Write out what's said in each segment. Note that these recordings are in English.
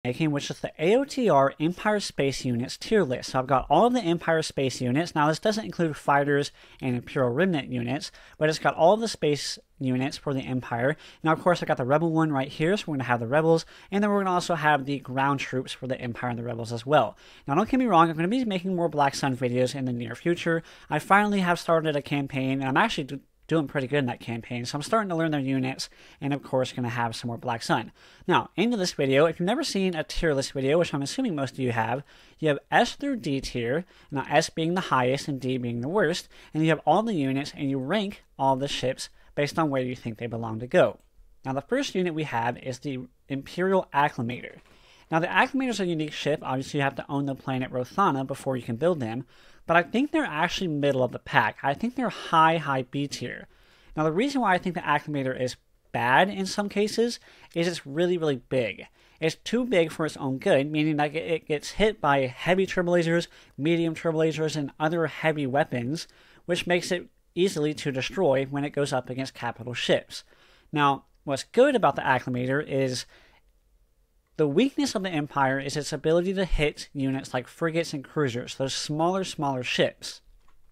making, which is the AOTR Empire Space Units tier list. So I've got all of the Empire Space Units. Now this doesn't include fighters and Imperial Remnant units, but it's got all of the space units for the Empire. Now of course I got the Rebel one right here, so we're going to have the Rebels, and then we're going to also have the ground troops for the Empire and the Rebels as well. Now don't get me wrong, I'm going to be making more Black Sun videos in the near future. I finally have started a campaign, and I'm actually doing pretty good in that campaign, so I'm starting to learn their units, and of course going to have some more Black Sun. Now, into this video, if you've never seen a tier list video, which I'm assuming most of you have S through D tier, now S being the highest and D being the worst, and you have all the units, and you rank all the ships based on where you think they belong to go. Now, the first unit we have is the Imperial Acclimator. Now, the Acclimator is a unique ship. Obviously, you have to own the planet Rothana before you can build them, but I think they're actually middle of the pack. I think they're high B tier. Now, the reason why I think the Acclimator is bad in some cases is it's really big. It's too big for its own good, meaning that it gets hit by heavy turbolasers, medium turbolasers, and other heavy weapons, which makes it easily to destroy when it goes up against capital ships. Now, what's good about the Acclimator is the weakness of the Empire is its ability to hit units like frigates and cruisers, those smaller ships.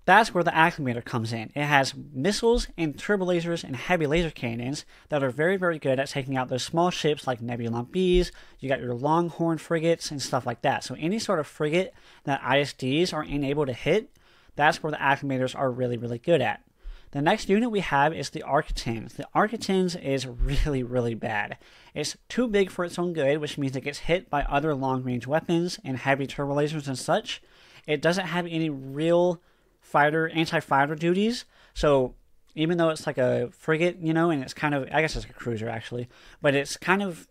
That's where the Acclimator comes in. It has missiles and turbolasers and heavy laser cannons that are very good at taking out those small ships like Nebulon Bs. You got your Longhorn frigates and stuff like that. So any sort of frigate that ISDs are unable to hit, that's where the Acclimators are really good at. The next unit we have is the Architens. The Architens is really bad. It's too big for its own good, which means it gets hit by other long-range weapons and heavy turbolasers and such. It doesn't have any real anti-fighter duties, so even though it's like a frigate, and it's kind of, I guess it's a cruiser actually, but it's kind of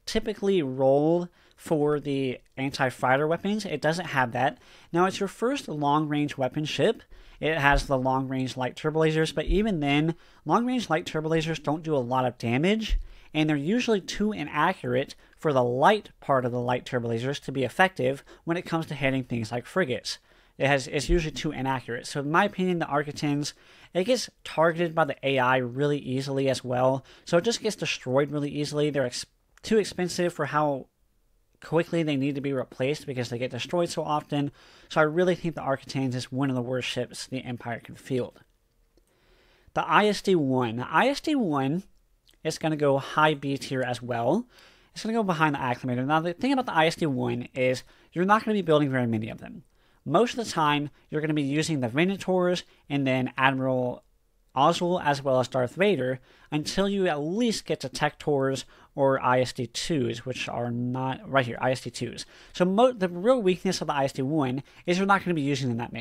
typically rolled for the anti-fighter weapons, it doesn't have that. Now, it's your first long-range weapon ship. It has the long-range light turbolasers, but even then, long-range light turbolasers don't do a lot of damage, and they're usually too inaccurate for the light part of the light turbolasers to be effective when it comes to hitting things like frigates. It's usually too inaccurate. So in my opinion, the Architens, it gets targeted by the AI really easily as well, so it just gets destroyed really easily. They're too expensive for how quickly they need to be replaced because they get destroyed so often. So I really think the Architens is one of the worst ships the Empire can field. The ISD-1. The ISD-1 is going to go high B tier as well. It's going to go behind the Acclimator. Now, the thing about the ISD-1 is you're not going to be building very many of them. Most of the time, you're going to be using the Venators and then Admiral Oswald as well as Darth Vader until you at least get to Tectors or ISD-2s, which are not right here, ISD-2s. So the real weakness of the ISD-1 is you're not going to be using them that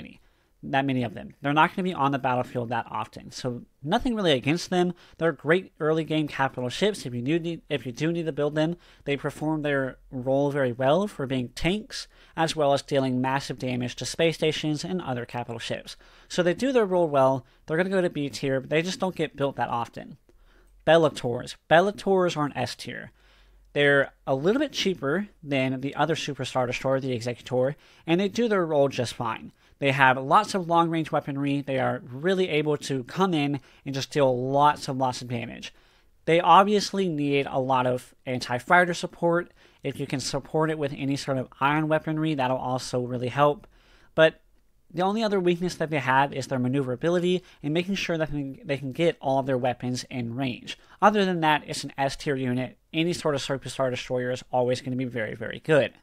many of them. They're not going to be on the battlefield that often. So nothing really against them. They're great early game capital ships. If you do need to build them, they perform their role very well for being tanks, as well as dealing massive damage to space stations and other capital ships. So they do their role well. They're going to go to B tier, but they just don't get built that often. Bellators. Bellators are an S tier. They're a little bit cheaper than the other Superstar Destroyer, the Executor, and they do their role just fine. They have lots of long-range weaponry. They are really able to come in and just deal lots of damage. They obviously need a lot of anti-fighter support. If you can support it with any sort of ion weaponry, that'll also really help. But the only other weakness that they have is their maneuverability and making sure that they can get all of their weapons in range. Other than that, it's an S tier unit. Any sort of Superstar Destroyer is always going to be very good.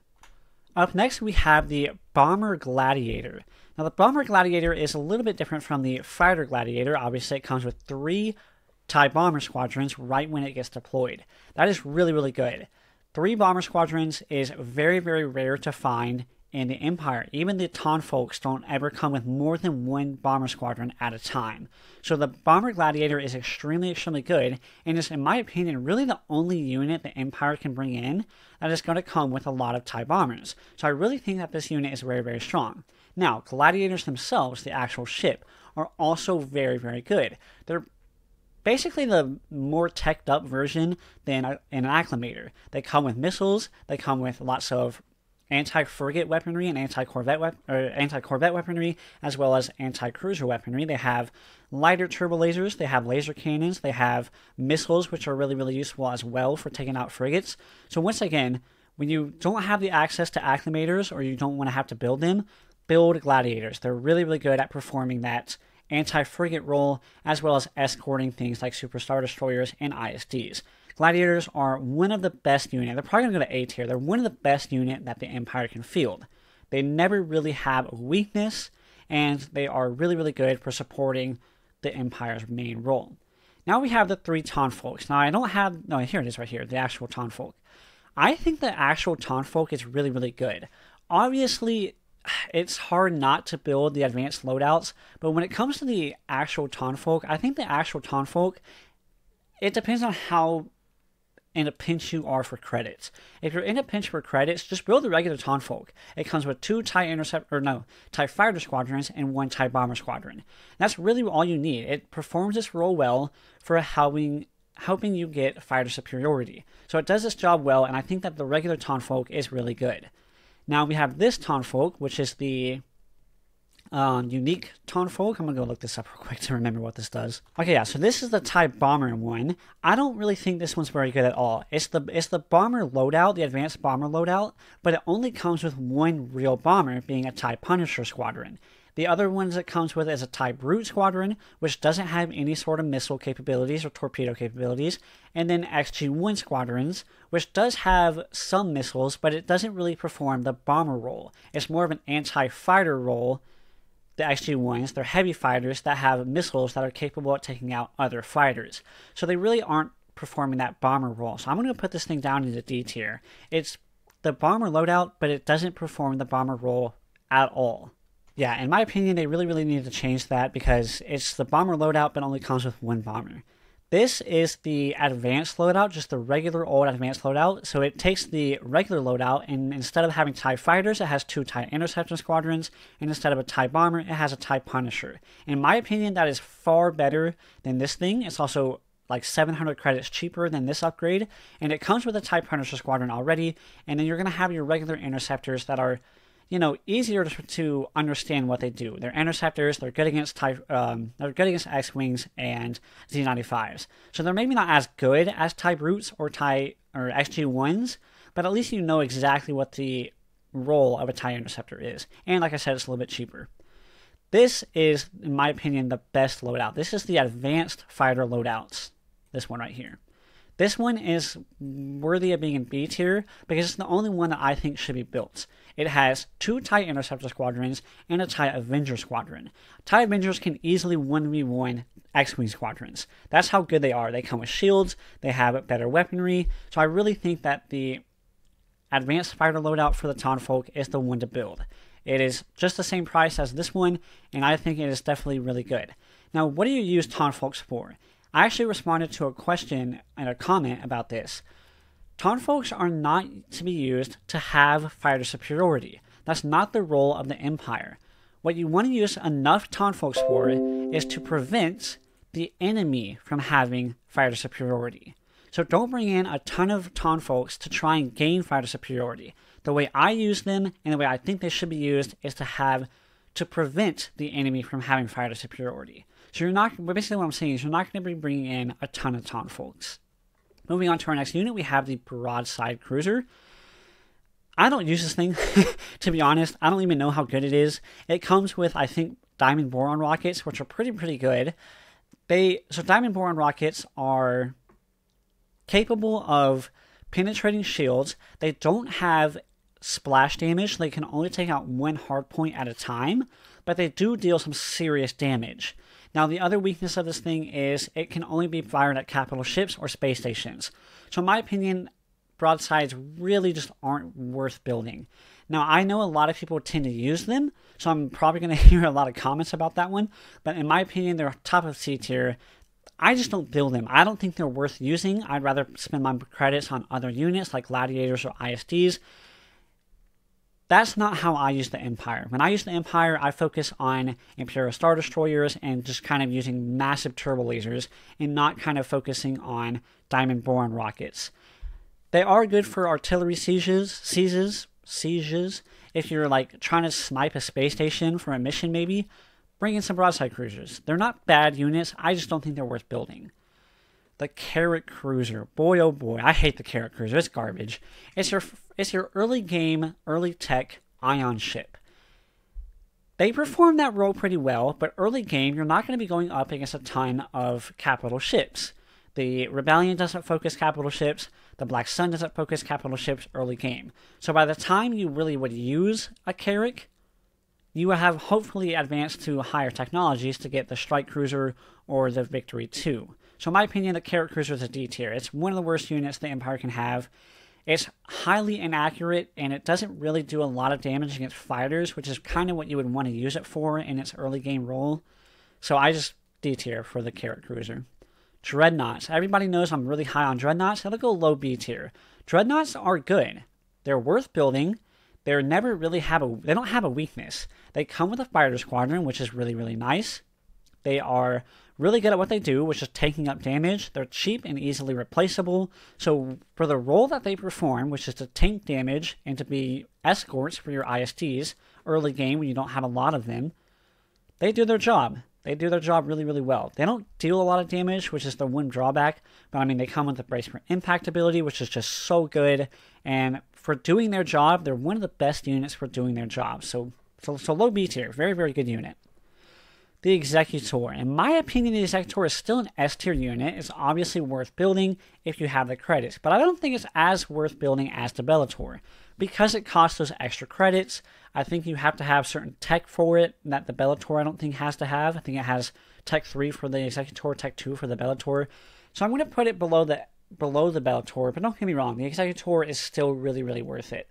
Up next, we have the Bomber Gladiator. Now, the Bomber Gladiator is a little bit different from the Fighter Gladiator. Obviously, it comes with 3 TIE Bomber Squadrons right when it gets deployed. That is really good. 3 Bomber Squadrons is very rare to find in the Empire. Even the Ton folks don't ever come with more than 1 Bomber Squadron at a time. So the Bomber Gladiator is extremely good, and is, in my opinion, really the only unit the Empire can bring in that is going to come with a lot of TIE Bombers. So I really think that this unit is very strong. Now, Gladiators themselves, the actual ship, are also very good. They're basically the more teched up version than an Acclimator. They come with missiles, they come with lots of anti-frigate weaponry and anti-corvette weaponry, as well as anti-cruiser weaponry. They have lighter turbolasers, they have laser cannons, they have missiles, which are really useful as well for taking out frigates. So once again, When you don't have the access to acclimators or you don't want to have to build them, build gladiators. They're really, really good at performing that anti-frigate role, as well as escorting things like Super Star Destroyers and ISDs. Gladiators are one of the best units. They're probably going to go to A tier. They're one of the best units that the Empire can field. They never really have a weakness, and they are really, really good for supporting the Empire's main role. Now we have the 3 Tonfolks. Now I don't have... No, here it is right here, the actual Tonfolk. I think the actual Tonfolk is really, really good. Obviously, it's hard not to build the advanced loadouts, but when it comes to the actual Tonfolk, I think the actual Tonfolk, it depends on how in a pinch you are for credits. If you're in a pinch for credits, just build the regular Tonfolk. It comes with 2 TIE Fighter Squadrons and 1 TIE Bomber Squadron. That's really all you need. It performs this role well for helping you get fighter superiority. So it does this job well, and I think that the regular Tonfolk is really good. Now we have this Tonfolk, which is the unique Tonfolk. I'm going to go look this up real quick to remember what this does. Okay, yeah, so this is the TIE Bomber one. I don't really think this one's very good at all. It's the bomber loadout, the advanced bomber loadout, but it only comes with 1 real bomber, being a TIE Punisher Squadron. The other ones it comes with is a TIE Brute Squadron, which doesn't have any sort of missile capabilities or torpedo capabilities, and then XG-1 Squadrons, which does have some missiles, but it doesn't really perform the bomber role. It's more of an anti-fighter role. The XG-1s, they're heavy fighters that have missiles that are capable of taking out other fighters. So they really aren't performing that bomber role. So I'm going to put this thing down into D tier. It's the bomber loadout, but it doesn't perform the bomber role at all. Yeah, in my opinion, they really, really need to change that because it's the bomber loadout, but only comes with 1 bomber. This is the advanced loadout, just the regular old advanced loadout. So it takes the regular loadout, and instead of having TIE Fighters, it has 2 TIE Interceptor Squadrons, and instead of a TIE Bomber, it has a TIE Punisher. In my opinion, that is far better than this thing. It's also like 700 credits cheaper than this upgrade, and it comes with a TIE Punisher Squadron already, and then you're going to have your regular Interceptors that are, easier to understand what they do. They're interceptors. They're good against they're good against X-wings and Z95s. So they're maybe not as good as TIE Brutes or XG-1s, but at least you know exactly what the role of a TIE interceptor is. And like I said, it's a little bit cheaper. This is, in my opinion, the best loadout. This is the advanced fighter loadouts. This one right here. This one is worthy of being in B tier because it's the only one that I think should be built. It has 2 TIE Interceptor Squadrons and a TIE Avenger Squadron. TIE Avengers can easily 1v1 X-Wing Squadrons. That's how good they are. They come with shields, they have better weaponry, so I really think that the advanced fighter loadout for the Tonfolk is the one to build. It is just the same price as this one, and I think it is definitely really good. Now, what do you use Tonfolks for? I actually responded to a question and a comment about this. Tonfolks are not to be used to have fighter superiority. That's not the role of the Empire. What you want to use enough Tonfolks for is to prevent the enemy from having fighter superiority. So don't bring in a ton of Tonfolks to try and gain fighter superiority. The way I use them and the way I think they should be used is to prevent the enemy from having fighter superiority. So basically what I'm saying is you're not going to be bringing in a ton of Tonfolks. Moving on to our next unit, we have the Broadside Cruiser. I don't use this thing, to be honest. I don't even know how good it is. It comes with, I think, Diamond Boron rockets, which are pretty good. So Diamond Boron rockets are capable of penetrating shields. They don't have splash damage. They can only take out 1 hardpoint at a time, but they do deal some serious damage. Now, the other weakness of this thing is it can only be fired at capital ships or space stations. So in my opinion, broadsides really just aren't worth building. Now, I know a lot of people tend to use them, so I'm probably going to hear a lot of comments about that one, but in my opinion, they're top of C tier. I just don't build them. I don't think they're worth using. I'd rather spend my credits on other units like Gladiators or ISDs. That's not how I use the Empire. When I use the Empire, I focus on Imperial Star Destroyers and just kind of using massive turbo lasers and not kind of focusing on Diamond Boron rockets. They are good for artillery sieges. If you're like trying to snipe a space station for a mission maybe, bring in some broadside cruisers. They're not bad units, I just don't think they're worth building. The Carrot Cruiser. Boy, oh boy, I hate the Carrot Cruiser. It's garbage. It's it's your early game, early tech ion ship. They perform that role pretty well, but early game, you're not going to be going up against a ton of capital ships. The Rebellion doesn't focus capital ships. The Black Sun doesn't focus capital ships early game. So by the time you really would use a Carrack, you will have hopefully advanced to higher technologies to get the Strike Cruiser or the Victory 2. So in my opinion, the Carrack Cruiser is a D tier. It's one of the worst units the Empire can have. It's highly inaccurate, and it doesn't really do a lot of damage against fighters, which is kind of what you would want to use it for in its early game role. So I just D tier for the Carrack Cruiser. Dreadnoughts. Everybody knows I'm really high on Dreadnoughts. It'll go low B tier. Dreadnoughts are good. They're worth building. They don't have a weakness. They come with a fighter squadron, which is really, really nice. They are really good at what they do, which is taking up damage. They're cheap and easily replaceable. So for the role that they perform, which is to tank damage and to be escorts for your ISTs early game when you don't have a lot of them, they do their job. They do their job really, really well. They don't deal a lot of damage, which is the one drawback. But I mean, they come with the Brace for Impact ability, which is just so good. And for doing their job, they're one of the best units for doing their job. So low B tier. Very, very good unit. The Executor. In my opinion, the Executor is still an S tier unit. It's obviously worth building if you have the credits. But I don't think it's as worth building as the Bellator. Because it costs those extra credits, I think you have to have certain tech for it that the Bellator I don't think has to have. I think it has Tech 3 for the Executor, Tech 2 for the Bellator. So I'm going to put it below the Bellator, but don't get me wrong, the Executor is still really, really worth it.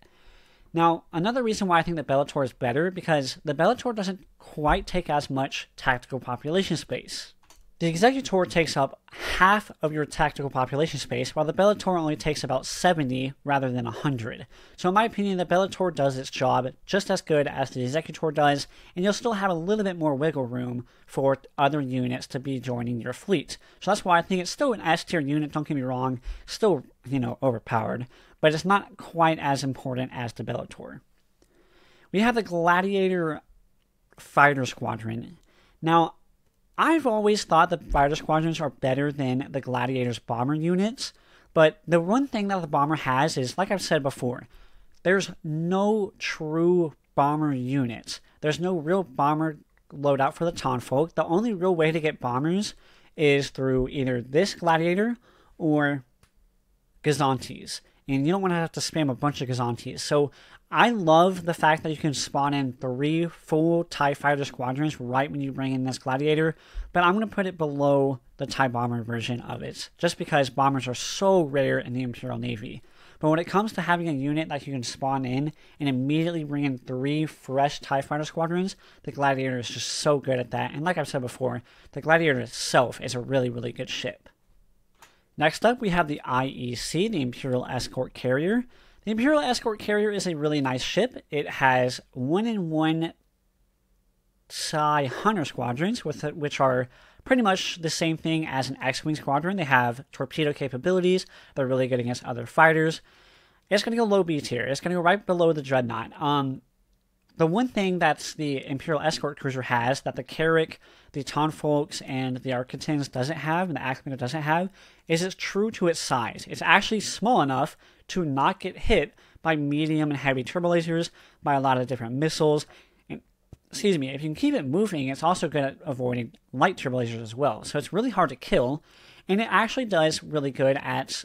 Now, another reason why I think the Bellator is better, because the Bellator doesn't quite take as much tactical population space. The Executor takes up half of your tactical population space, while the Bellator only takes about 70 rather than 100. So in my opinion, the Bellator does its job just as good as the Executor does, and you'll still have a little bit more wiggle room for other units to be joining your fleet. So that's why I think it's still an S tier unit, don't get me wrong, still, overpowered, but it's not quite as important as the Bellator. We have the Gladiator Fighter Squadron. Now, I've always thought the fighter squadrons are better than the Gladiator's bomber units, but the one thing that the bomber has is, like I've said before, there's no true bomber units. There's no real bomber loadout for the Townfolk. The only real way to get bombers is through either this Gladiator or Gazantes. And you don't want to have to spam a bunch of Gazantes. So I love the fact that you can spawn in 3 full TIE Fighter squadrons right when you bring in this Gladiator, but I'm going to put it below the TIE Bomber version of it, just because bombers are so rare in the Imperial Navy. But when it comes to having a unit that you can spawn in and immediately bring in 3 fresh TIE Fighter squadrons, the Gladiator is just so good at that. And like I've said before, the Gladiator itself is a really, really good ship. Next up, we have the IEC, the Imperial Escort Carrier. The Imperial Escort Carrier is a really nice ship. It has 1-in-1 TIE Hunter squadrons, which are pretty much the same thing as an X-Wing squadron. They have torpedo capabilities. They're really good against other fighters. It's going to go low B tier. It's going to go right below the Dreadnought. The one thing that the Imperial Escort Cruiser has that the Carrack, the Townfolks, and the Architans doesn't have, and the Axeman doesn't have, is it's true to its size. It's actually small enough to not get hit by medium and heavy turbolasers, by a lot of different missiles. And, if you can keep it moving, it's also good at avoiding light turbolasers as well. So it's really hard to kill, and it actually does really good at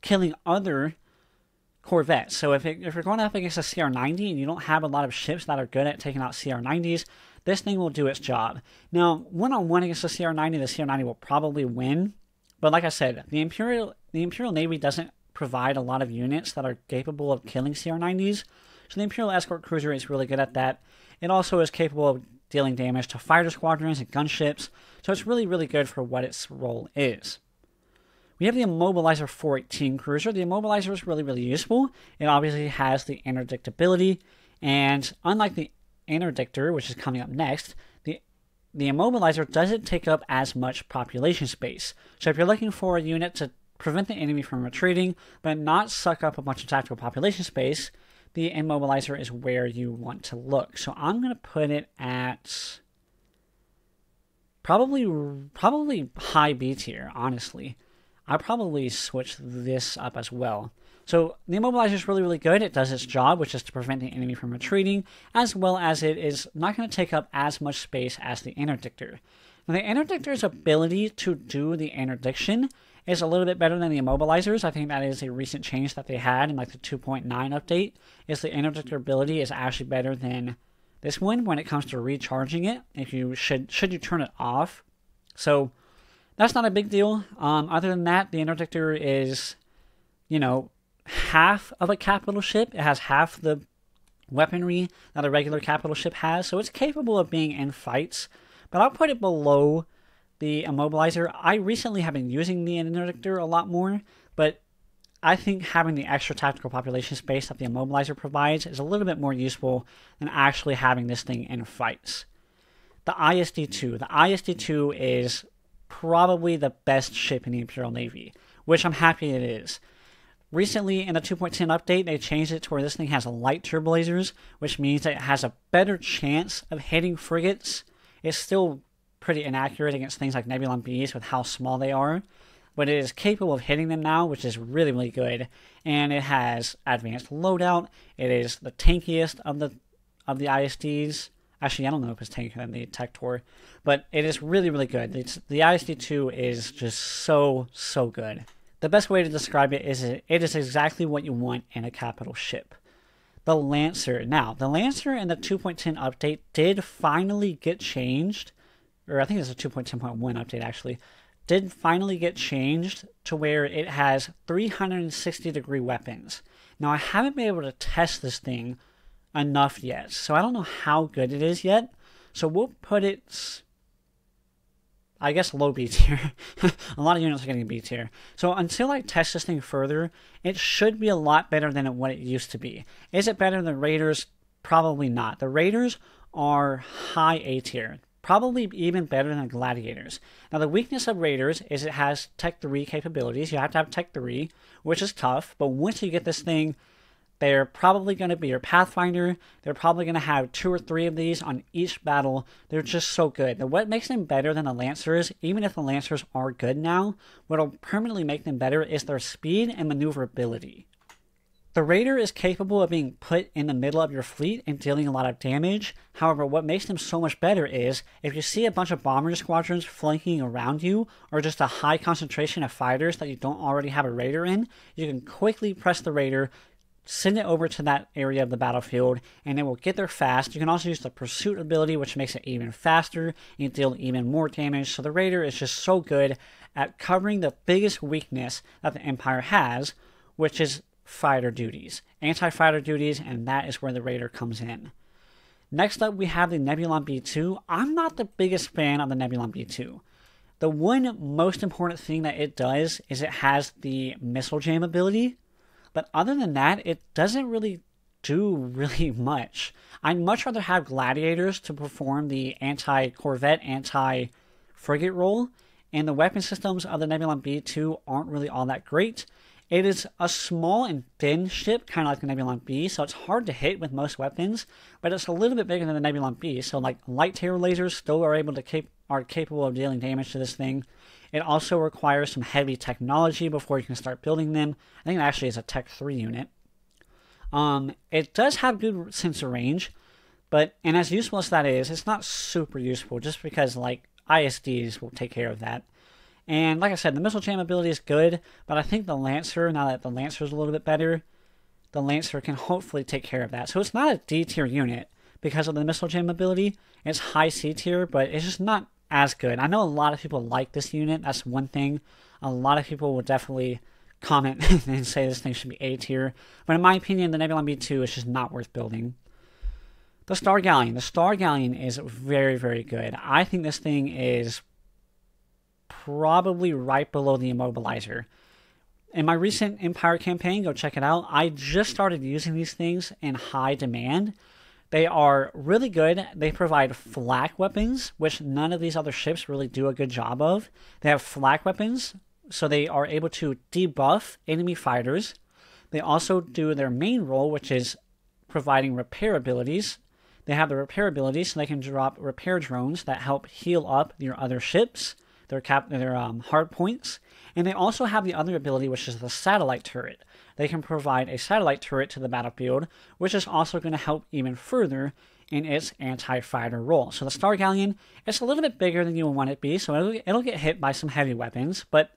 killing other corvettes. So if you're going up against a CR-90 and you don't have a lot of ships that are good at taking out CR-90s, this thing will do its job. Now, one-on-one against the CR-90, the CR-90 will probably win. But like I said, the Imperial Navy doesn't provide a lot of units that are capable of killing CR-90s. So the Imperial Escort Cruiser is really good at that. It also is capable of dealing damage to fighter squadrons and gunships. So it's really, really good for what its role is. We have the Immobilizer 418 Cruiser. The Immobilizer is really, really useful. It obviously has the interdictability, and unlike the Interdictor, which is coming up next, the Immobilizer doesn't take up as much population space. So if you're looking for a unit to prevent the enemy from retreating, but not suck up a bunch of tactical population space, the Immobilizer is where you want to look. So I'm going to put it at probably high B tier, honestly. I'll probably switch this up as well. So the immobilizer is really, really good. It does its job, which is to prevent the enemy from retreating, as well as it is not going to take up as much space as the interdictor. Now, the interdictor's ability to do the interdiction is a little bit better than the immobilizers. I think that is a recent change that they had in like the 2.9 update, is the interdictor ability is actually better than this one when it comes to recharging it, if you should you turn it off. So that's not a big deal. Other than that, the interdictor is, half of a capital ship. It has half the weaponry that a regular capital ship has, so it's capable of being in fights, but I'll put it below the immobilizer. I recently have been using the interdictor a lot more, but I think having the extra tactical population space that the immobilizer provides is a little bit more useful than actually having this thing in fights. The ISD-2. The ISD-2 is probably the best ship in the Imperial Navy, which I'm happy it is. Recently, in the 2.10 update, they changed it to where this thing has light turbolasers, which means that it has a better chance of hitting frigates. It's still pretty inaccurate against things like Nebulon Bs with how small they are, but it is capable of hitting them now, which is really, really good. And it has advanced loadout. It is the tankiest of the ISDs. Actually, I don't know if it's tankier than the Tector, but it is really, really good. The ISD-2 is just so, so good. The best way to describe it is it is exactly what you want in a capital ship. The Lancer. Now, the Lancer in the 2.10 update did finally get changed, or I think it's a 2.10.1 update actually, did finally get changed to where it has 360-degree weapons. Now, I haven't been able to test this thing enough yet, so I don't know how good it is yet. So we'll put it, I guess, low B tier. A lot of units are getting B tier. So until I test this thing further, it should be a lot better than what it used to be. Is it better than Raiders? Probably not. The Raiders are high A tier. Probably even better than Gladiators. Now, the weakness of Raiders is it has Tech 3 capabilities. You have to have Tech 3, which is tough. But once you get this thing, they're probably going to be your Pathfinder. They're probably going to have 2 or 3 of these on each battle. They're just so good. Now, what makes them better than the Lancers, even if the Lancers are good now, what will permanently make them better is their speed and maneuverability. The Raider is capable of being put in the middle of your fleet and dealing a lot of damage. However, what makes them so much better is if you see a bunch of bomber squadrons flanking around you, or just a high concentration of fighters that you don't already have a Raider in, you can quickly press the Raider, send it over to that area of the battlefield, and it will get there fast. You can also use the pursuit ability, which makes it even faster and deal even more damage. So the Raider is just so good at covering the biggest weakness that the Empire has, which is fighter duties, anti-fighter duties, and that is where the Raider comes in. Next up, we have the Nebulon B2. I'm not the biggest fan of the Nebulon B2. The one most important thing that it does is it has the missile jam ability, but other than that, it doesn't really do really much. I'd much rather have Gladiators to perform the anti-corvette, anti-frigate role, and the weapon systems of the Nebulon B2 aren't really all that great. It is a small and thin ship, kind of like the Nebulon B, so it's hard to hit with most weapons, but it's a little bit bigger than the Nebulon B, so like light terror lasers still are capable of dealing damage to this thing. It also requires some heavy technology before you can start building them. I think it actually is a Tech 3 unit. It does have good sensor range, and as useful as that is, it's not super useful just because like ISDs will take care of that. And like I said, the missile jam ability is good, but I think the Lancer, now that the Lancer is a little bit better, the Lancer can hopefully take care of that. So it's not a D tier unit because of the missile jam ability. It's high C tier, but it's just not as good. I know a lot of people like this unit. That's one thing. A lot of people will definitely comment and say this thing should be A tier. But in my opinion, the Nebulon B2 is just not worth building. The Star Galleon. The Star Galleon is very, very good. I think this thing is probably right below the immobilizer. In my recent Empire campaign, go check it out, I just started using these things in high demand. They are really good. They provide flak weapons, which none of these other ships really do a good job of. They have flak weapons, so they are able to debuff enemy fighters. They also do their main role, which is providing repair abilities. They have the repair abilities, so they can drop repair drones that help heal up your other ships. their hard points, and they also have the other ability, which is the satellite turret. They can provide a satellite turret to the battlefield, which is also going to help even further in its anti-fighter role. So the Star Galleon, it's a little bit bigger than you would want it to be, so it'll get hit by some heavy weapons, but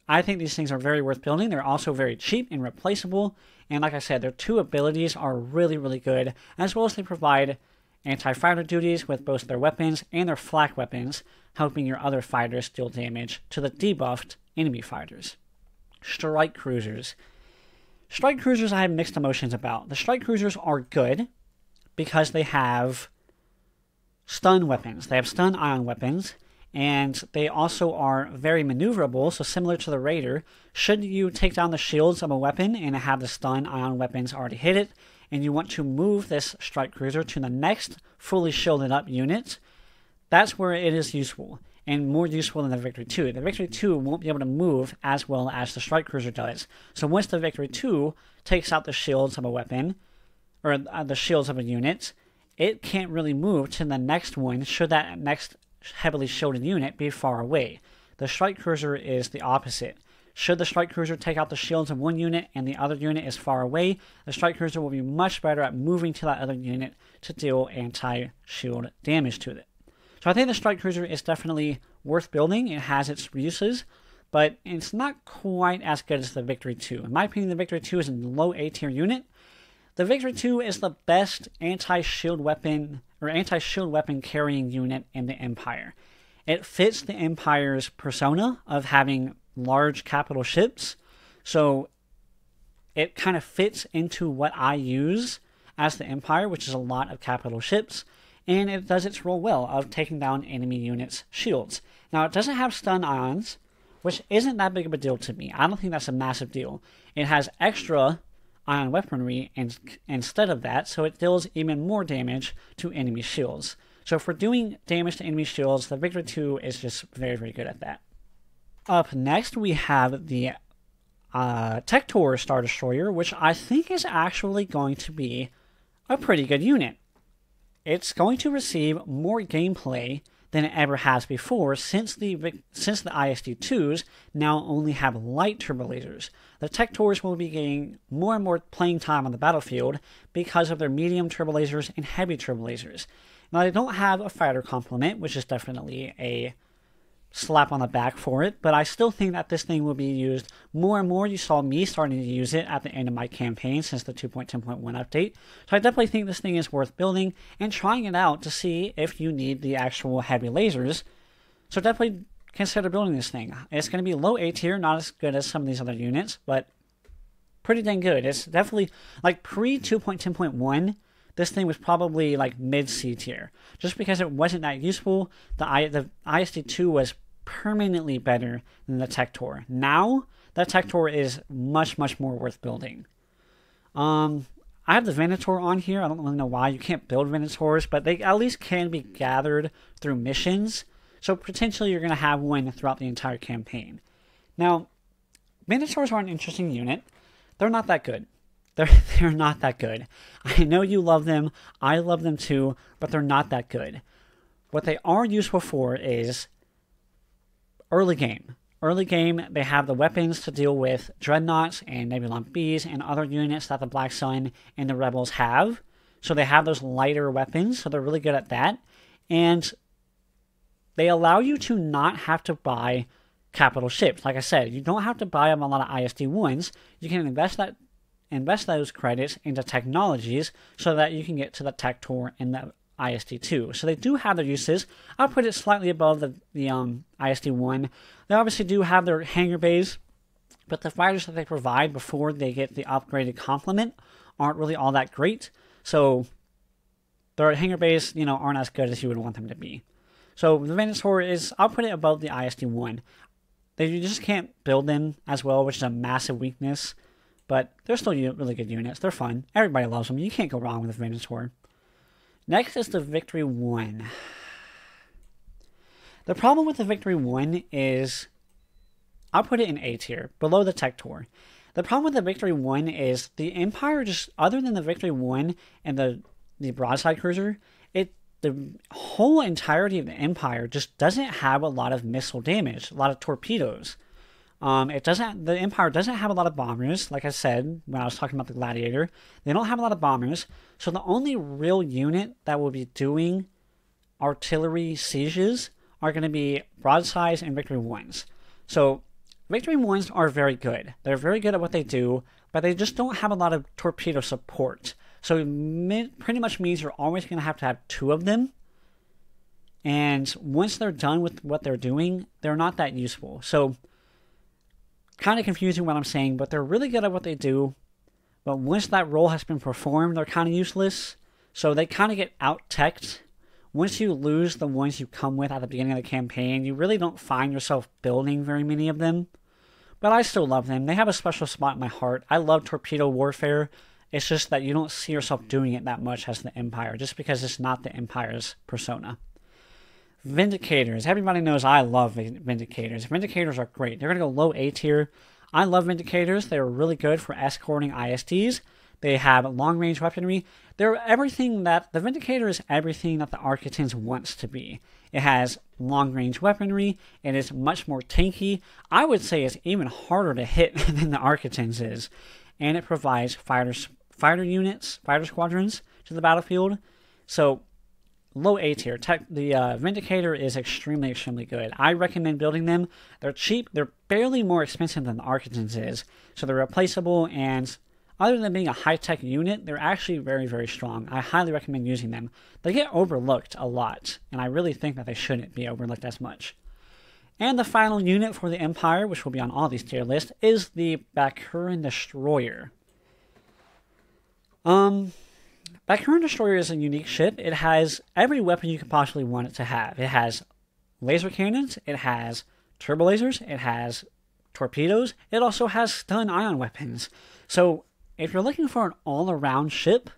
I think these things are very worth building. They're also very cheap and replaceable, and like I said, their two abilities are really, really good, as well as they provide anti-fighter duties with both their weapons and their flak weapons, helping your other fighters deal damage to the debuffed enemy fighters. Strike Cruisers. Strike Cruisers I have mixed emotions about. The Strike Cruisers are good because they have stun weapons. They have stun ion weapons, and they also are very maneuverable, so similar to the Raider. Should you take down the shields of a weapon and have the stun ion weapons already hit it, and you want to move this Strike Cruiser to the next fully shielded up unit, that's where it is useful, and more useful than the Victory 2. The Victory 2 won't be able to move as well as the Strike Cruiser does. So once the Victory 2 takes out the shields of a weapon, or the shields of a unit, it can't really move to the next one should that next heavily shielded unit be far away. The Strike Cruiser is the opposite. Should the Strike Cruiser take out the shields of one unit and the other unit is far away, the Strike Cruiser will be much better at moving to that other unit to deal anti-shield damage to it. So I think the Strike Cruiser is definitely worth building. It has its uses, but it's not quite as good as the Victory 2. In my opinion, the Victory 2 is a low A tier unit. The Victory 2 is the best anti-shield weapon carrying unit in the Empire. It fits the Empire's persona of having large capital ships, so it kind of fits into what I use as the Empire, which is a lot of capital ships, and it does its role well of taking down enemy units' shields. Now, it doesn't have stun ions, which isn't that big of a deal to me. I don't think that's a massive deal. It has extra ion weaponry instead of that, so it deals even more damage to enemy shields. So for doing damage to enemy shields, the Victory 2 is just very, very good at that. Up next, we have the Tector Star Destroyer, which I think is actually going to be a pretty good unit. It's going to receive more gameplay than it ever has before, since the ISD2s now only have light turbolasers. The Tectors will be getting more and more playing time on the battlefield because of their medium turbolasers and heavy turbolasers. Now, they don't have a fighter complement, which is definitely a slap on the back for it, but I still think that this thing will be used more and more. You saw me starting to use it at the end of my campaign since the 2.10.1 update, so I definitely think this thing is worth building and trying it out to see if you need the actual heavy lasers. So definitely consider building this thing. It's going to be low A tier, not as good as some of these other units, but pretty dang good. It's definitely, like, pre 2.10.1, this thing was probably like mid C tier, just because it wasn't that useful. The ISD2 was permanently better than the Tector. Now, the Tector is much, much more worth building. I have the Venator on here. I don't really know why you can't build Venators, but they at least can be gathered through missions. So potentially you're going to have one throughout the entire campaign. Now, Venators are an interesting unit. They're not that good. They're not that good. I know you love them. I love them too, but they're not that good. What they are useful for is early game. Early game, they have the weapons to deal with Dreadnoughts and Nebulon Bs and other units that the Black Sun and the Rebels have. So they have those lighter weapons, so they're really good at that. And they allow you to not have to buy capital ships. Like I said, you don't have to buy them a lot of ISD1s. You can invest those credits into technologies so that you can get to the Tector and the ISD2. So they do have their uses. I'll put it slightly above the ISD1. They obviously do have their hangar bays, but the fighters that they provide before they get the upgraded complement aren't really all that great. So their hangar bays, aren't as good as you would want them to be. So the Venator is, I'll put it above the ISD1. You just can't build them as well, which is a massive weakness. But they're still really good units. They're fun. Everybody loves them. You can't go wrong with the Venator. Next is the Victory 1. The problem with the Victory 1 is, I'll put it in A tier, below the Tector. The problem with the Victory 1 is the Empire, just other than the Victory 1 and the Broadside Cruiser, the whole entirety of the Empire just doesn't have a lot of missile damage, a lot of torpedoes. The Empire doesn't have a lot of bombers, like I said when I was talking about the Gladiator. They don't have a lot of bombers, so the only real unit that will be doing artillery sieges are going to be broadsides and Victory 1s. So Victory 1s are very good. They're very good at what they do, but they just don't have a lot of torpedo support. So it pretty much means you're always going to have 2 of them. And once they're done with what they're doing, they're not that useful. So kind of confusing what I'm saying, but they're really good at what they do. But once that role has been performed, they're kind of useless. So they kind of get out-teched. Once you lose the ones you come with at the beginning of the campaign, you really don't find yourself building very many of them. But I still love them. They have a special spot in my heart. I love torpedo warfare. It's just that you don't see yourself doing it that much as the Empire, just because it's not the Empire's persona. Vindicators. Everybody knows I love Vindicators. Vindicators are great. They're going to go low A tier. I love Vindicators. They're really good for escorting ISDs. They have long-range weaponry. They're everything that... The Vindicator is everything that the Architans wants to be. It has long-range weaponry. It is much more tanky. I would say it's even harder to hit than the Architans is. And it provides fighter squadrons to the battlefield. So, low A tier. The Vindicator is extremely, extremely good. I recommend building them. They're cheap. They're barely more expensive than the Architans is. So they're replaceable, and other than being a high-tech unit, they're actually very, very strong. I highly recommend using them. They get overlooked a lot, and I really think that they shouldn't be overlooked as much. And the final unit for the Empire, which will be on all these tier lists, is the Bakuran Destroyer. Bakuran Destroyer is a unique ship. It has every weapon you could possibly want it to have. It has laser cannons, it has turbo lasers, it has torpedoes, it also has stun ion weapons. So, if you're looking for an all-around ship,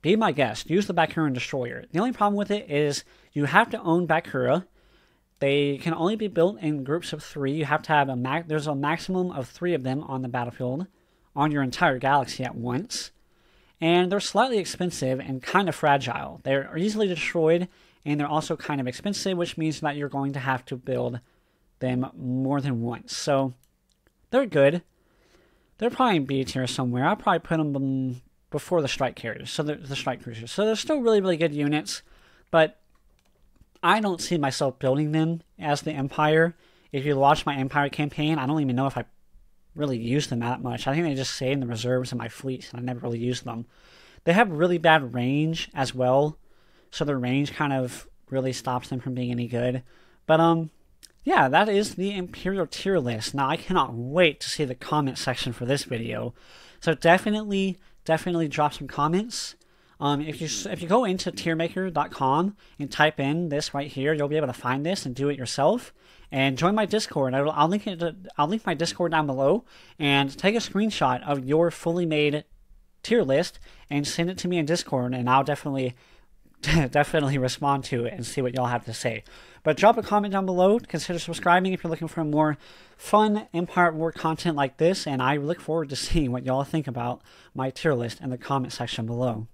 be my guest. Use the Bakuran Destroyer. The only problem with it is you have to own Bakura. They can only be built in groups of 3. You have to have there's a maximum of 3 of them on the battlefield on your entire galaxy at once. And they're slightly expensive and kind of fragile. They're easily destroyed, and they're also kind of expensive, which means that you're going to have to build them more than once. So, they're good. They're probably in B tier somewhere. I'll probably put them before the strike carriers, so the strike cruisers. So they're still really, really good units, but I don't see myself building them as the Empire. If you watch my Empire campaign, I don't even know if I really use them that much. I think they just stay in the reserves in my fleet, and I never really use them. They have really bad range as well, so their range kind of really stops them from being any good. But, yeah, that is the Imperial tier list. Now, I cannot wait to see the comment section for this video. So definitely drop some comments. If you go into tiermaker.com and type in this right here, you'll be able to find this and do it yourself. And join my Discord. I'll link my Discord down below, and take a screenshot of your fully made tier list and send it to me in Discord, and I'll definitely respond to it and see what y'all have to say. But drop a comment down below. Consider subscribing if you're looking for more fun Empire War content like this, and I look forward to seeing what y'all think about my tier list in the comment section below.